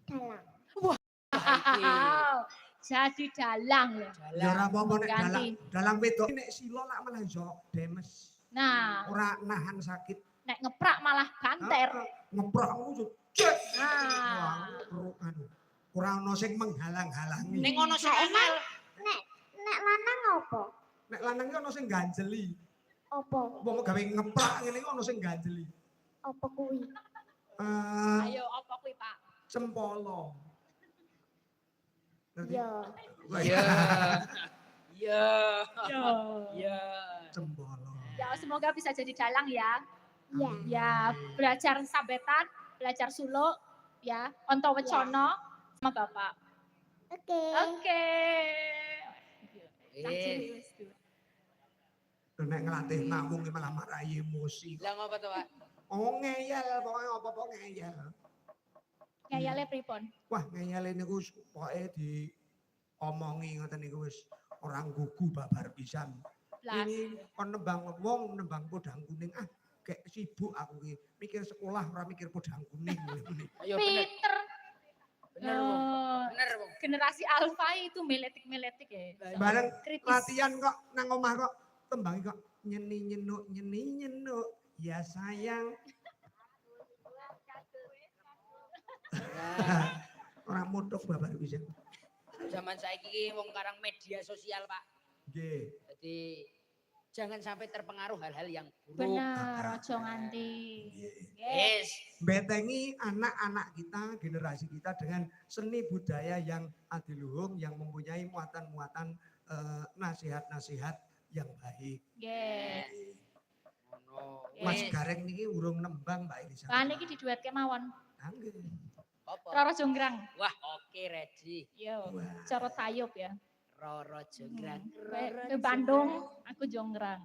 dalang. Wah, jadi dalang ya. Ya ora apa-apa nek dalang wedok nek sila lak malah iso demes. Nah, ora nahan sakit. Nek ngeprak malah banter. Ngeprak ngono. Nah, anu. Ora ono sing menghalang-halangi. Ning ono sing emel. Nek lanang apa? Nek lanang ki ono sing ganjeli. Apa? Wong gawe ngeprak ngene iki ono sing ganjeli. Apa kuwi? Ayo apa kuwi, Pak? Cempolo. Ngerti? Ya. Iya. Iya. Yo. Iya. Cempolo. Ya semoga bisa jadi dalang ya. Ya. Ya, belajar sabetan, belajar suluk, ya, onto wecono sama Bapak. Oke. Oke. Eh, Nek ngelatih namung malah marahi emosi. lah ngopo to, Pak? Oh ngeyel, pokoknya apa-apa ngeyel. Ngeyele pripun? Wah ngeyel niku pokoke diomongi ngoten niku wis orang gugu babar pisan. Blas. Ini kon nembang wong nembang podang kuning kayak sibuk aku ki mikir sekolah ora mikir podang kuning. Ayo bener. Pinter. Bener, Bung. Bener, Bung. Generasi alfa itu meletik-meletik ya. Bareng Kritis. latihan kok nang omah kok tembangi kok nyeni nyenuk ya sayang. Nah, Orang modok babar pisan. zaman saiki ki wong karang media sosial, Pak. Nggih. Jadi jangan sampai terpengaruh hal-hal yang buruk. Benar, ojo nganti. Yes. Betengi anak-anak kita, generasi kita dengan seni budaya yang adiluhung, yang mempunyai muatan-muatan nasihat-nasihat yang baik. Nggih. Ngono. Mas Yes. Gareng niki urung nembang Mbak Elisa. Kan iki diduetke mawon. Nggih. Apa? Roro Jonggrang. Wah, oke, ready. Yo, Wah. cara tayub ya. Roro Jonggrang. Ke Bandung, aku Jonggrang.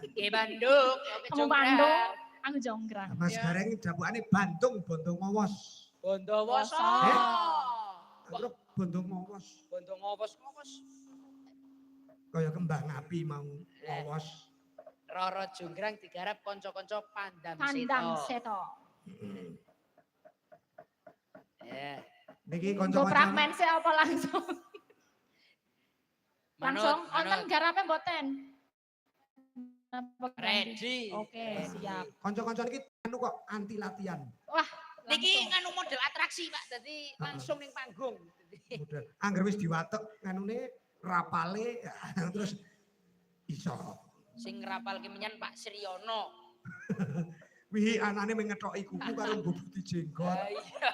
Ke Bandung, oke Kamu Bandung, aku Jonggrang. Mas Gareng dapukane Bandung Bondo Ngowos. Bondowoso. Eh? Wah, Terus Bondo Ngowos. Bondo ngowos. Kaya kembang api mau ngowos. Roro Jonggrang digarap konco-konco Pandam Pandang Seto. seto. Ya. Niki Go kanca-kanca fragmen sih apa langsung? Langsung, Manut, onten garapnya mboten. Apa ganti? ready. Oke, siap. kanca-kanca niki anu kok anti latihan. Wah, Niki langsung. nganu model atraksi, Pak. Jadi langsung ning panggung. Model angger wis diwatek nganune rapale terus iso. Sing ngrapalke menyan Pak Sriono. Wih anane mengetoki kuku karo nggo putih jenggot. Ah, iya.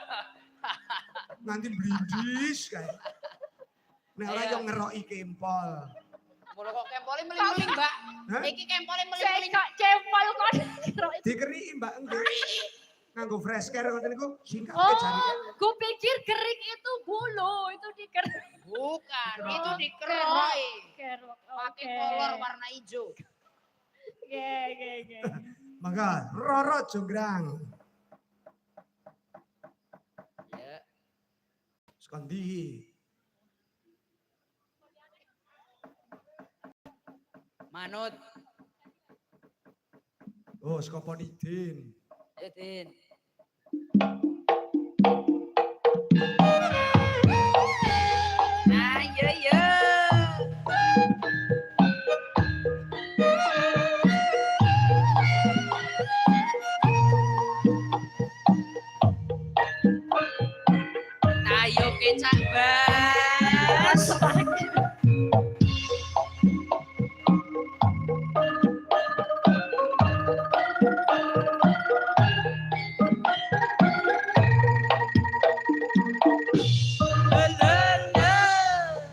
Nanti brindis kae. Nek ora Ayo. yo ngeroki kempol. Mula kok kempole meling-meling, Mbak. Hah? Iki kempole Saya meling-meling. kok cempol kon. Dikeriki Mbak nggih. Nganggo fresh care ngoten niku singkate Oh, jarine. gue pikir kering itu bulu, itu dikerik. Bukan, Dikerok. itu dikeroki. Kerok. Pakai kolor warna hijau. Oke. Mangga Roro Jonggrang. Ya. Sekondi. Manut. Oh, Skoponidin. Ayo, Din. Ayo, yo. Ayo kecak bas.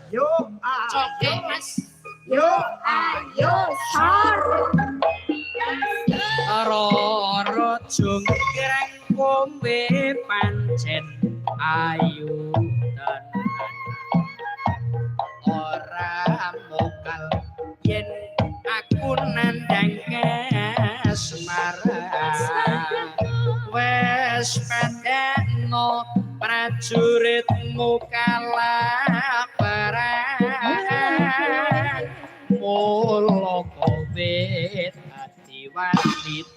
Yo, Oke, Mas. yo. Ayo, sor. Roro Jonggrang kowe pancen ayu tenan. Ora mokal yen aku nandang kasmaran. Wes padano prajuritmu kalaparan. Mula kowe dadi wanita